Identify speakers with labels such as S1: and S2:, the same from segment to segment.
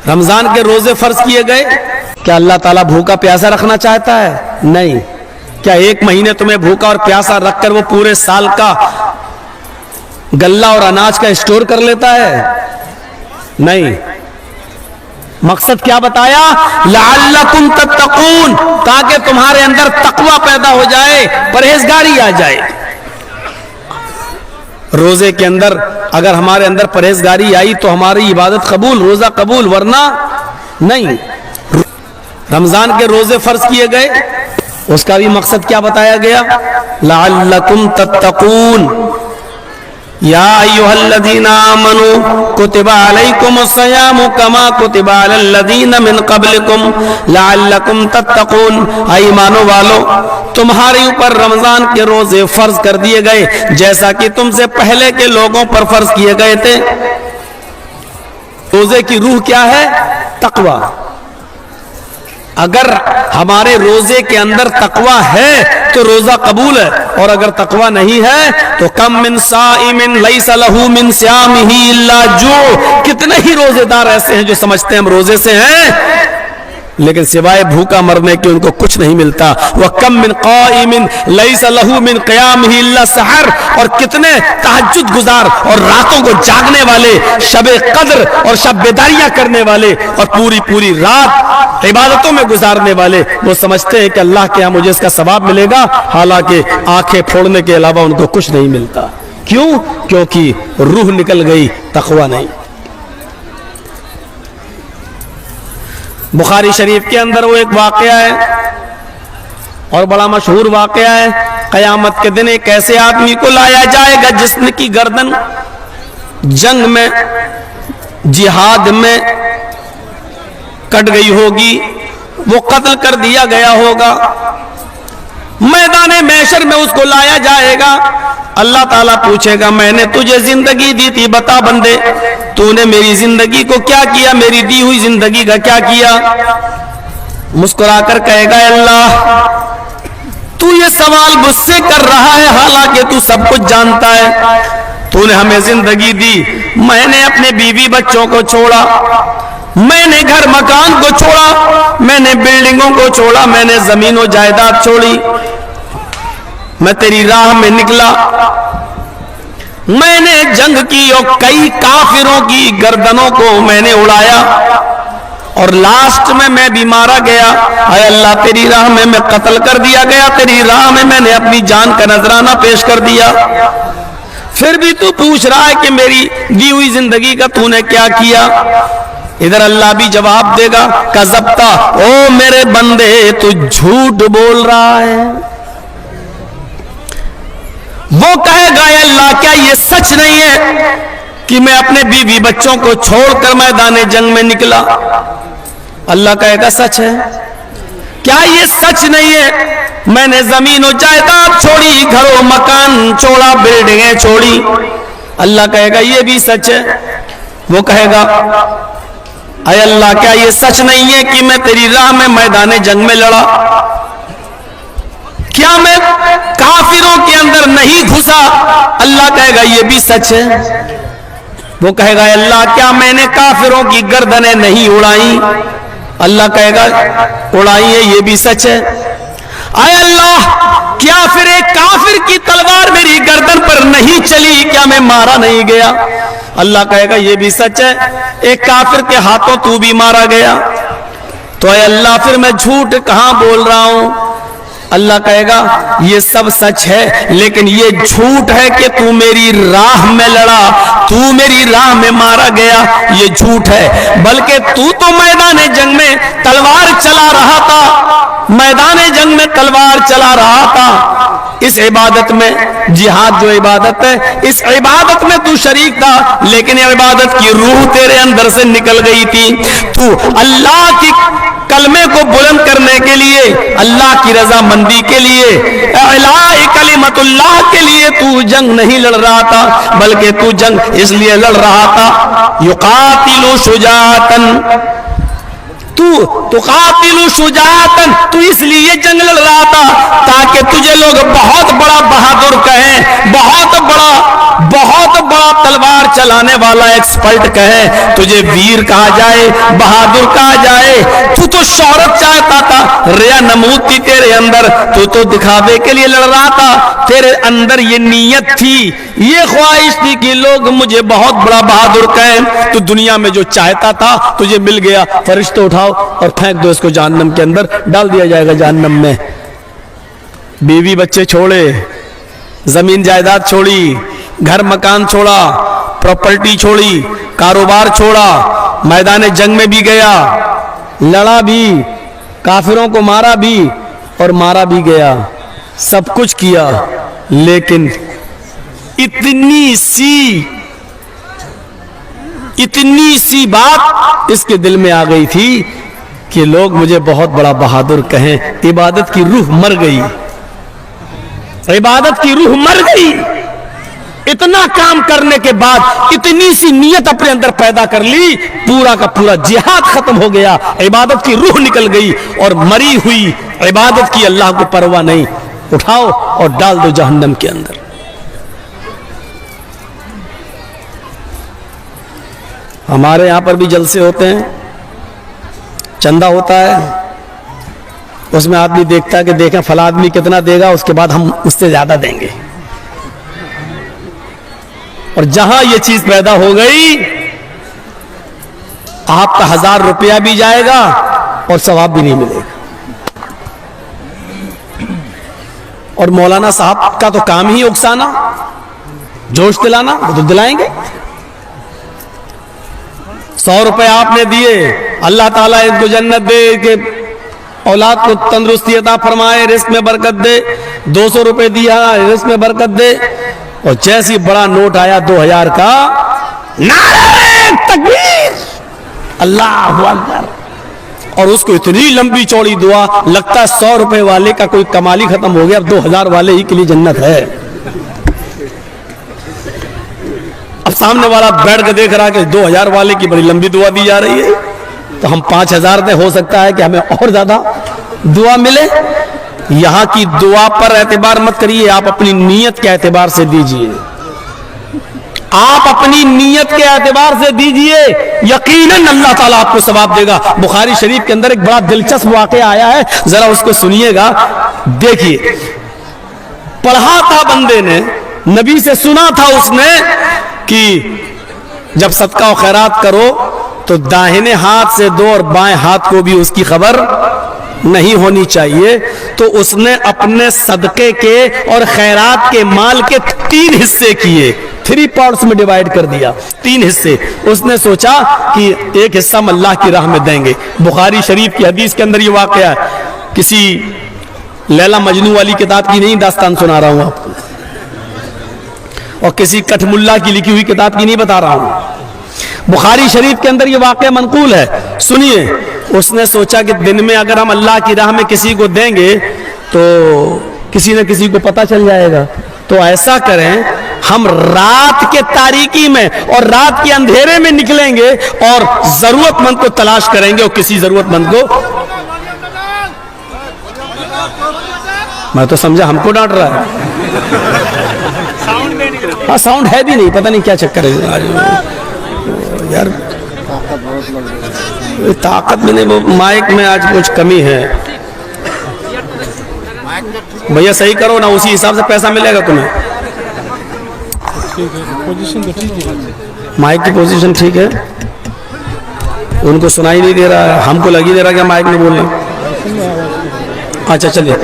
S1: رمضان کے روزے فرض کیے گئے، کیا اللہ تعالیٰ بھوکا پیاسا رکھنا چاہتا ہے؟ نہیں۔ کیا ایک مہینے تمہیں بھوکا اور پیاسا رکھ کر وہ پورے سال کا غلہ اور اناج کا اسٹور کر لیتا ہے؟ نہیں۔ مقصد کیا بتایا؟ لعلکم تتقون، تاکہ تمہارے اندر تقوی پیدا ہو جائے، پرہیزگاری آ جائے۔ روزے کے اندر اگر ہمارے اندر پرہیزگاری آئی تو ہماری عبادت قبول، روزہ قبول، ورنہ نہیں۔ رمضان کے روزے فرض کیے گئے، اس کا بھی مقصد کیا بتایا گیا؟ لعلکم تتقون، یا ایھا الذین آمنوا کتب علیکم الصیام کما کتب علی الذین من قبلکم لعلکم تتقون، اے ایمانو والو تمہارے اوپر رمضان کے روزے فرض کر دیے گئے جیسا کہ تم سے پہلے کے لوگوں پر فرض کیے گئے تھے۔ روزے کی روح کیا ہے؟ تقوی۔ اگر ہمارے روزے کے اندر تقوی ہے تو روزہ قبول ہے، اور اگر تقوی نہیں ہے تو کم من صائم لیس لہ من صیامہ الا جوع، کتنے ہی روزے دار ایسے ہیں جو سمجھتے ہیں ہم روزے سے ہیں لیکن سوائے بھوکا مرنے کے ان کو کچھ نہیں ملتا۔ وَكَمْ مِنْ قَائِمٍ لَيْسَ لَهُ مِنْ قِيَامِهِ إِلَّا سَحَرٌ، اور کتنے تہجد گزار اور راتوں کو جاگنے والے، شب قدر اور شب بیداریاں کرنے والے اور پوری رات عبادتوں میں گزارنے والے، وہ سمجھتے ہیں کہ اللہ کے ہاں مجھے اس کا ثواب ملے گا، حالانکہ آنکھیں پھوڑنے کے علاوہ ان کو کچھ نہیں ملتا۔ کیوں؟ کیونکہ روح نکل گئی، تقوی نہیں۔ بخاری شریف کے اندر وہ ایک واقعہ ہے اور بڑا مشہور واقعہ ہے۔ قیامت کے دن ایک ایسے آدمی کو لایا جائے گا جس کی گردن جنگ میں، جہاد میں کٹ گئی ہوگی، وہ قتل کر دیا گیا ہوگا۔ میدان محشر میں اس کو لایا جائے گا، اللہ تعالیٰ پوچھے گا میں نے تجھے زندگی دی تھی، بتا بندے تو نے میری زندگی کو کیا کیا، میری دی ہوئی زندگی کا کیا کیا؟ مسکرا کر کہے گا اللہ تو یہ سوال مجھ سے کر رہا ہے حالانکہ تو سب کچھ جانتا ہے۔ تو نے ہمیں زندگی دی، میں نے اپنے بیوی بچوں کو چھوڑا، میں نے گھر مکان کو چھوڑا، میں نے بلڈنگوں کو چھوڑا، میں نے زمین و جائیداد چھوڑی، میں تیری راہ میں نکلا، میں نے جنگ کی اور کئی کافروں کی گردنوں کو میں نے اڑایا اور لاسٹ میں بھی مارا گیا۔ اے اللہ تیری راہ میں قتل کر دیا گیا، تیری راہ میں نے اپنی جان کا نذرانہ پیش کر دیا، پھر بھی تو پوچھ رہا ہے کہ میری دی ہوئی زندگی کا تو نے کیا کیا؟ ادھر اللہ بھی جواب دے گا کذبتا، او میرے بندے تو جھوٹ بول رہا ہے۔ وہ کہے گا اے اللہ کیا یہ سچ نہیں ہے کہ میں اپنے بیوی بچوں کو چھوڑ کر میدان جنگ میں نکلا؟ اللہ کہے گا سچ ہے۔ کیا یہ سچ نہیں ہے میں نے زمین و جائیداد چھوڑی، گھر و مکان چھوڑا، بلڈنگیں چھوڑی؟ اللہ کہے گا یہ بھی سچ ہے۔ وہ کہے گا اے اللہ کیا یہ سچ نہیں ہے کہ میں تیری راہ میں میدان جنگ میں لڑا؟ کیا میں کافروں کے اندر نہیں گھسا؟ اللہ کہے گا یہ بھی سچ ہے۔ وہ کہے گا اللہ کیا میں نے کافروں کی گردنیں نہیں اڑائیں؟ اللہ کہے گا اڑائی ہے، یہ بھی سچ ہے۔ اے اللہ کیا پھر ایک کافر کی تلوار میری گردن پر نہیں چلی؟ کیا میں مارا نہیں گیا؟ اللہ کہے گا یہ بھی سچ ہے، ایک کافر کے ہاتھوں تو بھی مارا گیا۔ تو اے اللہ پھر میں جھوٹ کہاں بول رہا ہوں؟ اللہ کہے گا یہ سب سچ ہے لیکن یہ جھوٹ ہے کہ تو میری راہ میں لڑا، تو میری راہ میں مارا گیا، یہ جھوٹ ہے۔ بلکہ تو میدان جنگ میں تلوار چلا رہا تھا، میدان جنگ میں تلوار چلا رہا تھا، اس عبادت میں، جہاد جو عبادت ہے اس عبادت میں تو شریک تھا، لیکن عبادت کی روح تیرے اندر سے نکل گئی تھی۔ تو اللہ کی کلمے کو بلند کرنے کے لیے، اللہ کی رضا مندی کے لیے، اعلاء کلمت اللہ کے لیے تو جنگ نہیں لڑ رہا تھا، بلکہ تو جنگ اس لیے لڑ رہا تھا یقاتل شجاعتن، تو تو قاتل شجاعتن، تو اس لیے جنگ لڑ رہا تھا تاکہ تجھے لوگ بہت بڑا بہادر کہیں، بہت بڑا تلوار چلانے والا ایکسپرٹ کہیں، تجھے ویر کہا جائے، بہادر کہا جائے۔ تو شہرت چاہتا تھا، ریا نمود تھی تیرے اندر، تو دکھاوے کے لیے لڑ رہا تھا، تیرے اندر یہ نیت تھی، یہ خواہش تھی کہ لوگ مجھے بہت بڑا بہادر کہیں۔ تو دنیا میں جو چاہتا تھا تجھے مل گیا، فرشتوں اٹھاؤ اور پھینک دو اس کو جہنم کے اندر، ڈال دیا جائے گا جہنم میں۔ بیوی بچے چھوڑے، زمین جائیداد چھوڑی، گھر مکان چھوڑا، پراپرٹی چھوڑی، کاروبار چھوڑا، میدان جنگ میں بھی گیا، لڑا بھی، کافروں کو مارا بھی اور مارا بھی گیا، سب کچھ کیا، لیکن اتنی سی بات اس کے دل میں آ گئی تھی کہ لوگ مجھے بہت بڑا بہادر کہیں۔ عبادت کی روح مر گئی، عبادت کی روح مر گئی۔ اتنا کام کرنے کے بعد اتنی سی نیت اپنے اندر پیدا کر لی، پورا کا پورا جہاد ختم ہو گیا، عبادت کی روح نکل گئی اور مری ہوئی عبادت کی اللہ کو پرواہ نہیں، اٹھاؤ اور ڈال دو جہنم کے اندر۔ ہمارے یہاں پر بھی جلسے ہوتے ہیں، چندہ ہوتا ہے، اس میں آدمی دیکھتا ہے کہ دیکھیں فلاں آدمی کتنا دے گا، اس کے بعد ہم اس سے زیادہ دیں گے، اور جہاں یہ چیز پیدا ہو گئی آپ کا 1000 روپیہ بھی جائے گا اور ثواب بھی نہیں ملے گا۔ اور مولانا صاحب کا تو کام ہی اکسانا، جوش دلانا، وہ تو دلائیں گے۔ 100 روپے آپ نے دیے، اللہ تعالیٰ ان کو جنت دے، کہ اولاد کو تندرستی عطا فرمائے، رزق میں برکت دے۔ 200 روپے دیا، رزق میں برکت دے۔ اور جیسی بڑا نوٹ آیا 2000 کا، نعرہ تکبیر، اللہ اکبر، اور اس کو اتنی لمبی چوڑی دعا، لگتا ہے 100 روپے والے کا کوئی کمال ہی ختم ہو گیا، اب 2000 والے ہی کے لیے جنت ہے۔ اب سامنے والا بیٹھ کے دیکھ رہا کہ 2000 والے کی بڑی لمبی دعا دی جا رہی ہے، تو ہم 5000 دے، ہو سکتا ہے کہ ہمیں اور زیادہ دعا ملے۔ یہاں کی دعا پر اعتبار مت کریے، آپ اپنی نیت کے اعتبار سے دیجئے، آپ اپنی نیت کے اعتبار سے دیجئے، یقیناً اللہ تعالیٰ آپ کو ثواب دے گا۔ بخاری شریف کے اندر ایک بڑا دلچسپ واقعہ آیا ہے، ذرا اس کو سنیے گا۔ دیکھیے، پڑھا تھا بندے نے، نبی سے سنا تھا اس نے کہ جب صدقہ و خیرات کرو تو داہنے ہاتھ سے دو اور بائیں ہاتھ کو بھی اس کی خبر نہیں ہونی چاہیے۔ تو اس نے اپنے صدقے کے اور خیرات کے مال کے 3 حصے کیے، 3 پارٹس میں ڈیوائیڈ کر دیا، 3 حصے۔ اس نے سوچا کہ ایک حصہ ہم اللہ کی راہ میں دیں گے۔ بخاری شریف کی حدیث کے اندر یہ واقعہ ہے، کسی لیلا مجنو والی کتاب کی نہیں داستان سنا رہا ہوں آپ کو، اور کسی کٹھ ملا کی لکھی ہوئی کتاب کی نہیں بتا رہا ہوں، بخاری شریف کے اندر یہ واقعہ منقول ہے، سنیے۔ اس نے سوچا کہ دن میں اگر ہم اللہ کی راہ میں کسی کو دیں گے تو کسی نہ کسی کو پتہ چل جائے گا، تو ایسا کریں ہم رات کے تاریکی میں اور رات کے اندھیرے میں نکلیں گے اور ضرورت مند کو تلاش کریں گے، اور کسی ضرورت مند کو، میں تو سمجھا ہم کو ڈانٹ رہا ہے، ہاں ساؤنڈ ہے بھی نہیں، پتہ نہیں کیا چکر ہے یار، طاقت میں نہیں، وہ مائک میں آج کچھ کمی ہے۔ بھیا صحیح کرو نا، اسی حساب سے پیسہ ملے گا تمہیں۔ مائک کی پوزیشن ٹھیک ہے، ان کو سنائی نہیں دے رہا ہے، ہم کو لگ ہی دے رہا کہ مائک میں بول رہے ہیں۔ اچھا چلیے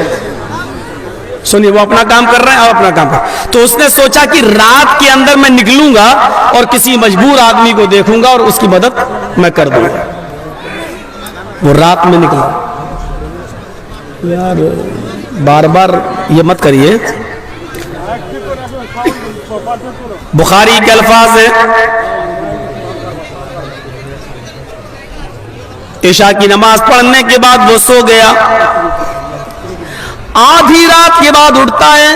S1: سنیے، وہ اپنا کام کر رہے ہیں، آپ اپنا کام کر۔ تو اس نے سوچا کہ رات کے اندر میں نکلوں گا اور کسی مجبور آدمی کو دیکھوں گا اور اس کی مدد میں کر دوں گا۔ وہ رات میں نکلا۔ یار بار بار یہ مت کریے، بخاری کے الفاظ ہیں، عشاء کی نماز پڑھنے کے بعد وہ سو گیا، آدھی رات کے بعد اٹھتا ہے،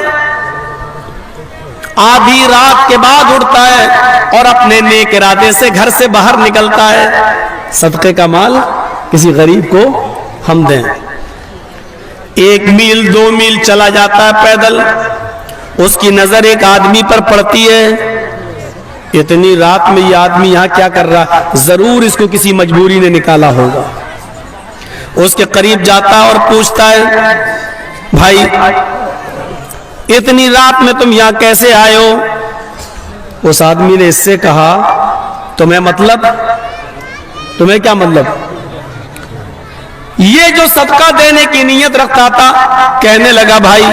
S1: آدھی رات کے بعد اٹھتا ہے اور اپنے نیک ارادے سے گھر سے باہر نکلتا ہے، صدقے کا مال کسی غریب کو ہم دیں. 1 میل 2 میل چلا جاتا ہے پیدل, اس کی نظر ایک آدمی پر پڑتی ہے, اتنی رات میں یہ آدمی یہاں کیا کر رہا ہے, ضرور اس کو کسی مجبوری نے نکالا ہوگا. اس کے قریب جاتا ہے اور پوچھتا ہے, بھائی اتنی رات میں تم یہاں کیسے آئے ہو؟ اس آدمی نے اس سے کہا, تمہیں کیا مطلب؟ یہ جو صدقہ دینے کی نیت رکھتا تھا, کہنے لگا بھائی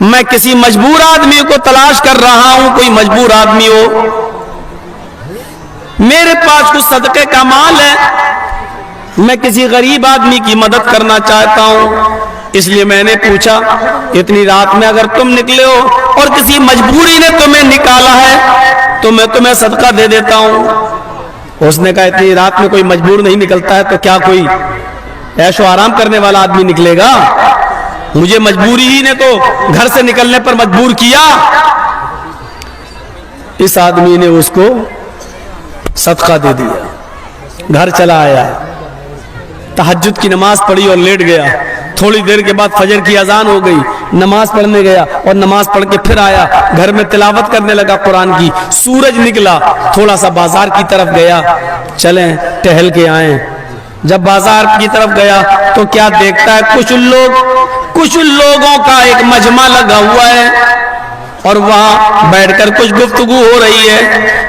S1: میں کسی مجبور آدمی کو تلاش کر رہا ہوں, کوئی مجبور آدمی ہو, میرے پاس کچھ صدقے کا مال ہے, میں کسی غریب آدمی کی مدد کرنا چاہتا ہوں, اس لیے میں نے پوچھا اتنی رات میں اگر تم نکلے ہو اور کسی مجبوری نے تمہیں نکالا ہے تو میں تمہیں صدقہ دے دیتا ہوں. اس نے کہا اتنی رات میں کوئی مجبور نہیں نکلتا ہے تو کیا کوئی عیش و آرام کرنے والا آدمی نکلے گا؟ مجھے مجبوری ہی نے تو گھر سے نکلنے پر مجبور کیا. اس آدمی نے اس کو صدقہ دے دیا, گھر چلا آیا, تہجد کی نماز پڑھی اور لیٹ گیا. تھوڑی دیر کے بعد فجر کی اذان ہو گئی, نماز پڑھنے گیا اور نماز پڑھ کے پھر آیا, گھر میں تلاوت کرنے لگا قرآن کی. سورج نکلا, تھوڑا سا بازار کی طرف گیا, چلیں ٹہل کے آئیں. جب بازار کی طرف گیا تو کیا دیکھتا ہے, کچھ لوگوں کا ایک مجمع لگا ہوا ہے اور وہاں بیٹھ کر کچھ گفتگو ہو رہی ہے.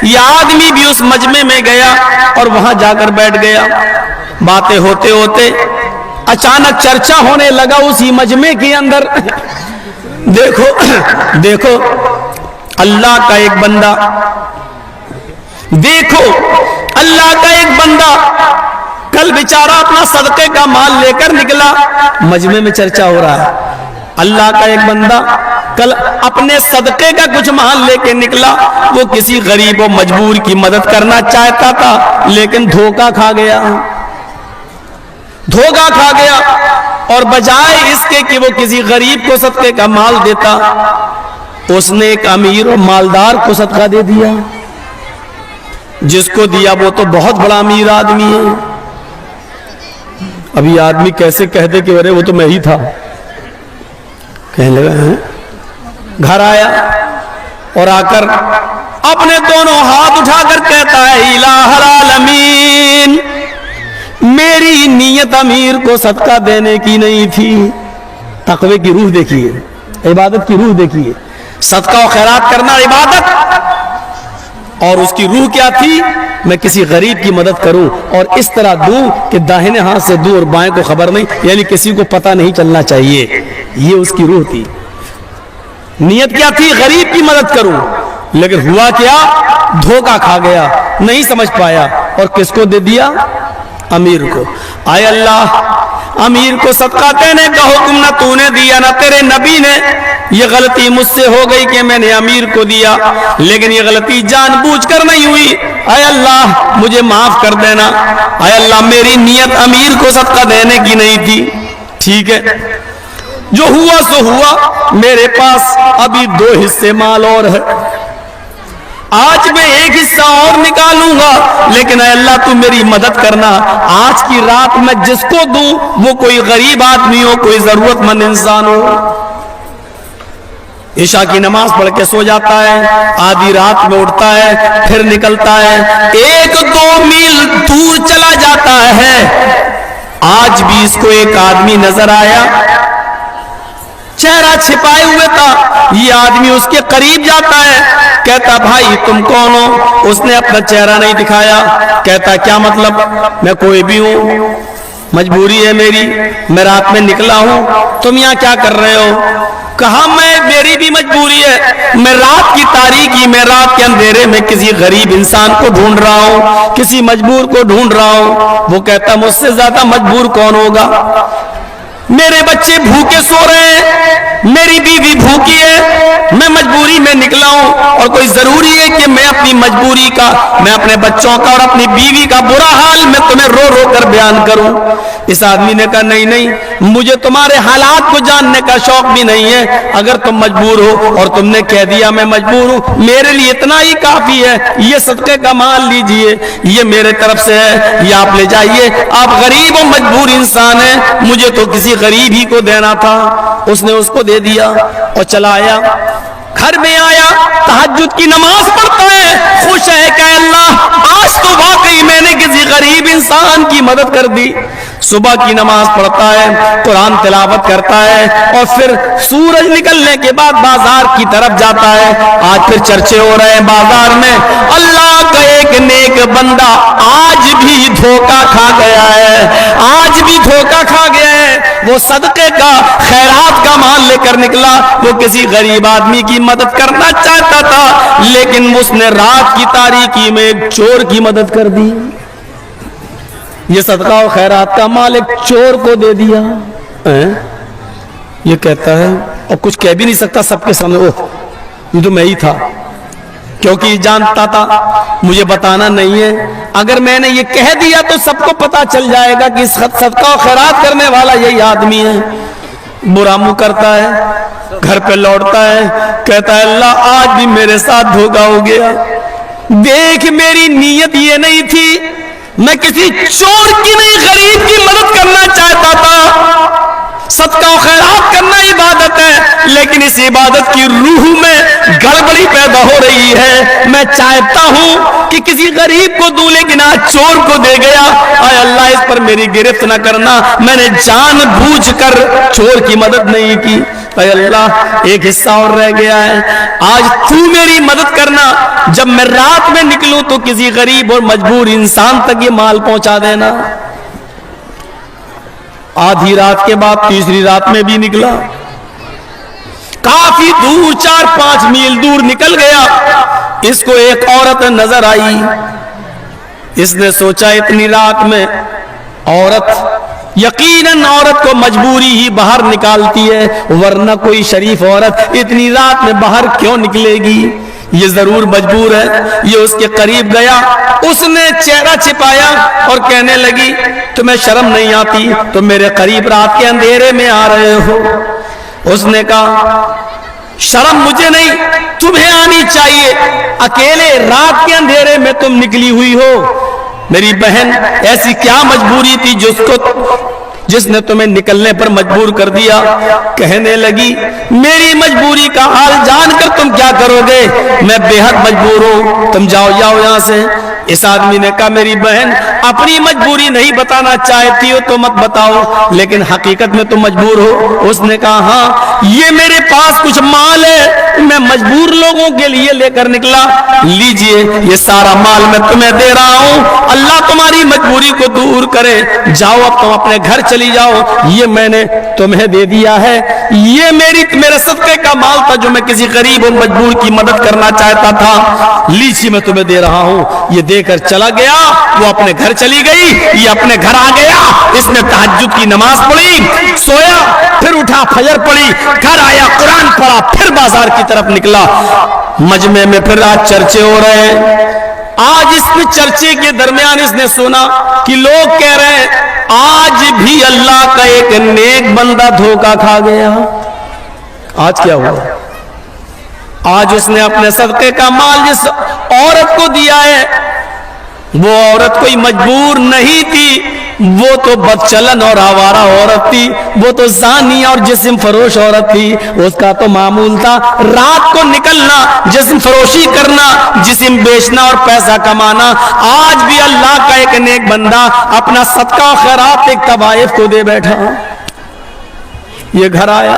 S1: یہ آدمی بھی اس مجمع میں گیا اور وہاں جا کر بیٹھ گیا. باتیں ہوتے ہوتے اچانک چرچا ہونے لگا اسی مجمع کے اندر. دیکھو اللہ کا ایک بندہ کل بیچارہ اپنا صدقے کا مال لے کر نکلا. مجمع میں چرچا ہو رہا ہے, اللہ کا ایک بندہ کل اپنے صدقے کا کچھ مال لے کے نکلا, وہ کسی غریب و مجبور کی مدد کرنا چاہتا تھا لیکن دھوکہ کھا گیا. اور بجائے اس کے کہ وہ کسی غریب کو صدقے کا مال دیتا, اس نے ایک امیر و مالدار کو صدقہ دے دیا. جس کو دیا وہ تو بہت بڑا امیر آدمی ہے. ابھی آدمی کیسے کہہ دے کہ ارے وہ تو میں ہی تھا. کہنے لگا, گھر آیا اور آ کر اپنے دونوں ہاتھ اٹھا کر کہتا ہے, الہ العالمین, میری نیت امیر کو صدقہ دینے کی نہیں تھی. تقوی کی روح دیکھیے, عبادت کی روح دیکھیے. صدقہ و خیرات کرنا عبادت, اور اس کی روح کیا تھی, میں کسی غریب کی مدد کروں اور اس طرح دوں کہ داہنے ہاتھ سے دوں اور بائیں کو خبر نہیں, یعنی کسی کو پتہ نہیں چلنا چاہیے. یہ اس کی روح تھی. نیت کیا تھی, غریب کی مدد کروں, لیکن ہوا کیا, دھوکہ کھا گیا, نہیں سمجھ پایا اور کس کو دے دیا, امیر کو. آئے اللہ, امیر کو صدقہ دینے کا حکم نہ تو نے دیا نہ تیرے نبی نے. یہ غلطی مجھ سے ہو گئی کہ میں نے امیر کو دیا, لیکن یہ غلطی جان بوجھ کر نہیں ہوئی. اے اللہ مجھے معاف کر دینا. اے اللہ میری نیت امیر کو صدقہ دینے کی نہیں تھی. ٹھیک ہے, جو ہوا سو ہوا. میرے پاس ابھی 2 حصے مال اور ہے, آج میں ایک حصہ اور نکالوں گا, لیکن اے اللہ تو میری مدد کرنا. آج کی رات میں جس کو دوں وہ کوئی غریب آدمی ہو, کوئی ضرورت مند انسان ہو. عشاء کی نماز پڑھ کے سو جاتا ہے, آدھی رات میں اٹھتا ہے, پھر نکلتا ہے, 1-2 میل دور چلا جاتا ہے. آج بھی اس کو ایک آدمی نظر آیا, چہرہ چھپائے ہوئے تھا. یہ آدمی اس کے قریب جاتا ہے, کہتا بھائی تم کون ہو؟ اس نے اپنا چہرہ نہیں دکھایا. کہتا کیا مطلب, میں کوئی بھی ہوں, مجبوری ہے میری, میں رات میں نکلا ہوں, تم یہاں کیا کر رہے ہو؟ کہا میری بھی مجبوری ہے, میں رات کی تاریکی میں, رات کے اندھیرے میں کسی غریب انسان کو ڈھونڈ رہا ہوں, کسی مجبور کو ڈھونڈ رہا ہوں. وہ کہتا مجھ سے زیادہ مجبور کون ہوگا, میرے بچے بھوکے سو رہے ہیں, میری بیوی بھوکی ہے, میں مجبوری میں نکلا ہوں, اور کوئی ضروری ہے کہ میں اپنی مجبوری کا, میں اپنے بچوں کا اور اپنی بیوی کا برا حال میں تمہیں رو رو کر بیان کروں. اس آدمی نے کہا نہیں نہیں، مجھے تمہارے حالات کو جاننے کا شوق بھی نہیں ہے، اگر تم مجبور ہو اور تم نے کہہ دیا میں مجبور ہوں، میرے لیے اتنا ہی کافی ہے، یہ صدقے کا مال لیجئے، یہ میرے طرف سے ہے، یہ آپ لے جائیے، آپ غریب و مجبور انسان ہیں، مجھے تو کسی غریب ہی کو دینا تھا۔ اس نے اس کو دے دیا اور چلا آیا، گھر میں آیا، تہجد کی نماز پڑھتا ہے، خوش ہے کہ اللہ آج تو واقعی میں نے کسی غریب انسان کی مدد کر دی۔ صبح کی نماز پڑھتا ہے، قرآن تلاوت کرتا ہے، اور پھر سورج نکلنے کے بعد بازار کی طرف جاتا ہے۔ آج پھر چرچے ہو رہے ہیں بازار میں، اللہ کا ایک نیک بندہ آج بھی دھوکہ کھا گیا ہے، آج بھی دھوکہ کھا گیا ہے، وہ صدقے کا خیرات کا مال لے کر نکلا، وہ کسی غریب آدمی کی مدد کرنا چاہتا تھا، لیکن اس نے رات کی تاریکی میں ایک چور کی مدد کر دی۔ یہ صدقہ و خیرات کا مال ایک چور کو دے دیا۔ یہ کہتا ہے اور کچھ کہہ بھی نہیں سکتا سب کے سامنے، اوہ یہ تو میں ہی تھا، کیونکہ جانتا تھا مجھے بتانا نہیں ہے، اگر میں نے یہ کہہ دیا تو سب کو پتا چل جائے گا کہ صدقہ و خیرات کرنے والا یہی آدمی ہے۔ برا منہ کرتا ہے، گھر پہ لوٹتا ہے، کہتا ہے اللہ آج بھی میرے ساتھ دھوکہ ہو گیا، دیکھ میری نیت یہ نہیں تھی، میں کسی چور کی نہیں غریب کی مدد کرنا چاہتا تھا۔ صدقہ و خیرات کرنا عبادت ہے، لیکن اس عبادت کی روح میں گڑبڑی پیدا ہو رہی ہے، میں چاہتا ہوں کہ کسی غریب کو دوں لیکن آج چور کو دے گیا، اے اللہ اس پر میری گرفت نہ کرنا، میں نے جان بوجھ کر چور کی مدد نہیں کی، اے اللہ ایک حصہ اور رہ گیا ہے، آج تو میری مدد کرنا، جب میں رات میں نکلوں تو کسی غریب اور مجبور انسان تک یہ مال پہنچا دینا۔ آدھی رات کے بعد تیسری رات میں بھی نکلا، کافی دور 4-5 میل دور نکل گیا، اس کو ایک عورت نظر آئی، اس نے سوچا اتنی رات میں عورت، یقیناً عورت کو مجبوری ہی باہر نکالتی ہے، ورنہ کوئی شریف عورت اتنی رات میں باہر کیوں نکلے گی، یہ ضرور مجبور ہے۔ یہ اس کے قریب گیا، اس نے چہرہ چھپایا اور کہنے لگی تمہیں شرم نہیں آتی، تم میرے قریب رات کے اندھیرے میں آ رہے ہو؟ اس نے کہا شرم مجھے نہیں، تمہیں آنی چاہیے، اکیلے رات کے اندھیرے میں تم نکلی ہوئی ہو، میری بہن ایسی کیا مجبوری تھی جس نے تمہیں نکلنے پر مجبور کر دیا؟ کہنے لگی میری مجبوری کا حال جان کر تم کیا کرو گے، میں بے حد مجبور ہوں، تم جاؤ یہاں سے۔ اس آدمی نے کہا میری بہن اپنی مجبوری نہیں بتانا چاہتی ہو تو مت بتاؤ، لیکن حقیقت میں تم مجبور ہو۔ اس نے کہا ہاں یہ میرے پاس کچھ مال ہے، میں مجبور لوگوں کے لیے لے کر نکلا، لیجئے یہ سارا مال میں تمہیں دے رہا ہوں، اللہ تمہاری مجبوری کو دور کرے، جاؤ اب تم اپنے گھر چلی جاؤ، یہ میں نے تمہیں دے دیا ہے، یہ میرے صدقے کا مال تھا جو میں کسی غریب و مجبور کی مدد کرنا چاہتا تھا، لیجئے میں تمہیں دے رہا ہوں۔ یہ دے کر چلا گیا، وہ اپنے گھر چلی گئی، یہ اپنے گھر آ گیا، اس نے تہجد کی نماز پڑھی، سویا، پھر اٹھا فجر پڑھی، گھر آیا قرآن پڑھا، پھر بازار کی طرف نکلا، مجمع میں پھر آج چرچے ہو رہے ہیں۔ آج اس میں چرچے کے درمیان اس نے سنا کہ لوگ کہہ رہے ہیں آج بھی اللہ کا ایک نیک بندہ دھوکہ کھا گیا۔ آج کیا ہوا؟ آج اس نے اپنے صدقے کا مال جس عورت کو دیا ہے، وہ عورت کوئی مجبور نہیں تھی، وہ تو بدچلن اور آوارہ عورت تھی، وہ تو زانی اور جسم فروش عورت تھی، اس کا تو معمول تھا رات کو نکلنا، جسم فروشی کرنا، جسم بیچنا اور پیسہ کمانا۔ آج بھی اللہ کا ایک نیک بندہ اپنا صدقہ و خیرات ایک طوائف کو دے بیٹھا۔ یہ گھر آیا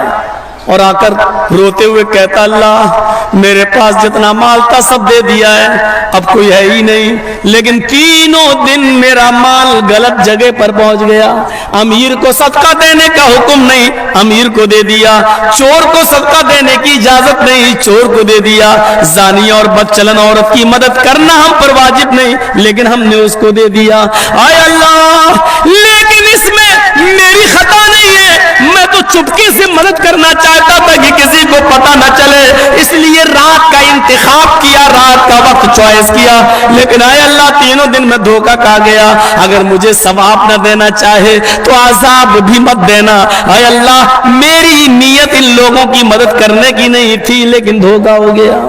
S1: اور آ کر روتے ہوئے کہتا اللہ میرے پاس جتنا مال تھا سب دے دیا ہے، اب کوئی ہے ہی نہیں، لیکن تینوں دن میرا مال غلط جگہ پر پہنچ گیا، امیر کو صدقہ دینے کا حکم نہیں، امیر کو دے دیا، چور کو صدقہ دینے کی اجازت نہیں، چور کو دے دیا، زانی اور بدچلن عورت کی مدد کرنا ہم پر واجب نہیں، لیکن ہم نے اس کو دے دیا۔ اے اللہ لیکن اس میں میری خطا نہیں ہے، میں تو چپکے سے مدد کرنا چاہتا تھا کہ کسی کو پتہ نہ چلے، اس لیے رات کا انتخاب کیا، رات کا وقت چوائس کیا، لیکن اے اللہ تینوں دن میں دھوکہ کھا گیا، اگر مجھے ثواب نہ دینا چاہے تو عذاب بھی مت دینا، اے اللہ میری نیت ان لوگوں کی مدد کرنے کی نہیں تھی لیکن دھوکہ ہو گیا۔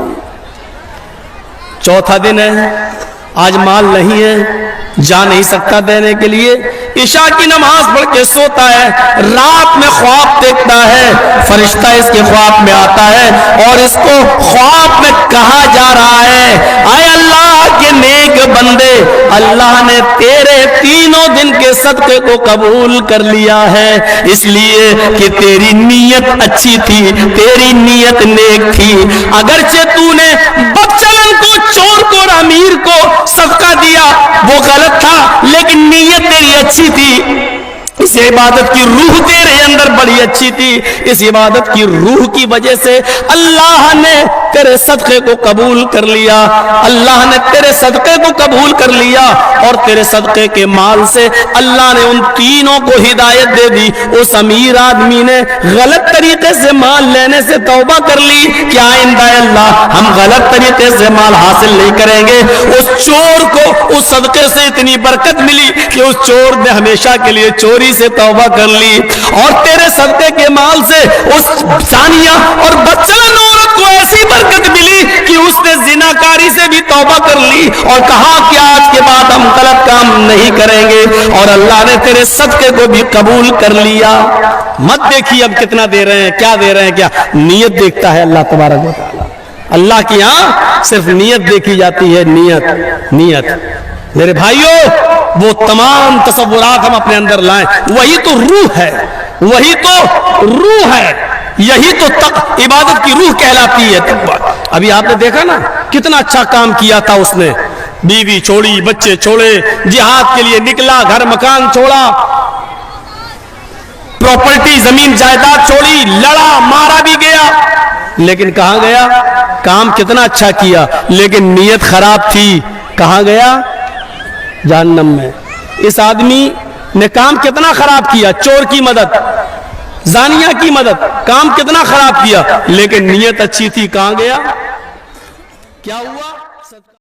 S1: چوتھا دن ہے، آج مال نہیں ہے، جا نہیں سکتا دینے کے لیے، عشاء کی نماز پڑھ کے سوتا ہے، رات میں خواب دیکھتا ہے، فرشتہ اس کے خواب میں آتا ہے اور اس کو خواب میں کہا جا رہا ہے اے اللہ کے نیک بندے، اللہ نے تیرے تینوں دن کے صدقے کو قبول کر لیا ہے، اس لیے کہ تیری نیت اچھی تھی، تیری نیت نیک تھی، اگرچہ تو نے بدچلن کو، چور کو اور امیر کو صدقہ دیا وہ غلط تھا لیکن نیت تیری اچھی تھی، اس عبادت کی روح تیرے اندر بڑی اچھی تھی، اس عبادت کی روح کی وجہ سے اللہ نے تیرے صدقے کو قبول کر لیا، اللہ نے تیرے صدقے کو قبول کر لیا اور تیرے صدقے کے مال سے اللہ نے ان تینوں کو ہدایت دے دی۔ اس امیر آدمی نے غلط طریقے سے مال لینے سے توبہ کر لی کہ آئندہ اللہ ہم غلط طریقے سے مال حاصل نہیں کریں گے، اس چور کو اس صدقے سے اتنی برکت ملی کہ اس چور نے ہمیشہ کے لیے چوری سے توبہ کر لی، اور تیرے صدقے کے مال سے اس زانیہ اور بدچلن عورت کو ایسی برکت ملی کہ اس نے زناکاری سے بھی توبہ کر لی اور کہا کہ آج کے بعد ہم غلط کام نہیں کریں گے، اور اللہ نے تیرے صدقے کو بھی قبول کر لیا۔ مت دیکھیے اب کتنا دے رہے ہیں، کیا دے رہے ہیں، کیا نیت دیکھتا ہے اللہ تبارک و تعالی، اللہ کی یہاں صرف نیت دیکھی جاتی ہے، نیت۔ میرے بھائیوں وہ تمام تصورات ہم اپنے اندر لائیں، وہی تو روح ہے، وہی تو روح ہے، یہی تو عبادت کی روح کہلاتی ہے تقویٰ۔ ابھی آپ نے دیکھا نا کتنا اچھا کام کیا تھا اس نے، بیوی چھوڑی، بچے چھوڑے، جہاد کے لیے نکلا، گھر مکان چھوڑا، پراپرٹی زمین جائیداد چھوڑی، لڑا مارا بھی گیا، لیکن کہاں گیا؟ کام کتنا اچھا کیا لیکن نیت خراب تھی، کہاں گیا؟ جہنم میں۔ اس آدمی نے کام کتنا خراب کیا، چور کی مدد، زانیہ کی مدد، کام کتنا خراب کیا لیکن نیت اچھی تھی، کہاں گیا؟ کیا ہوا؟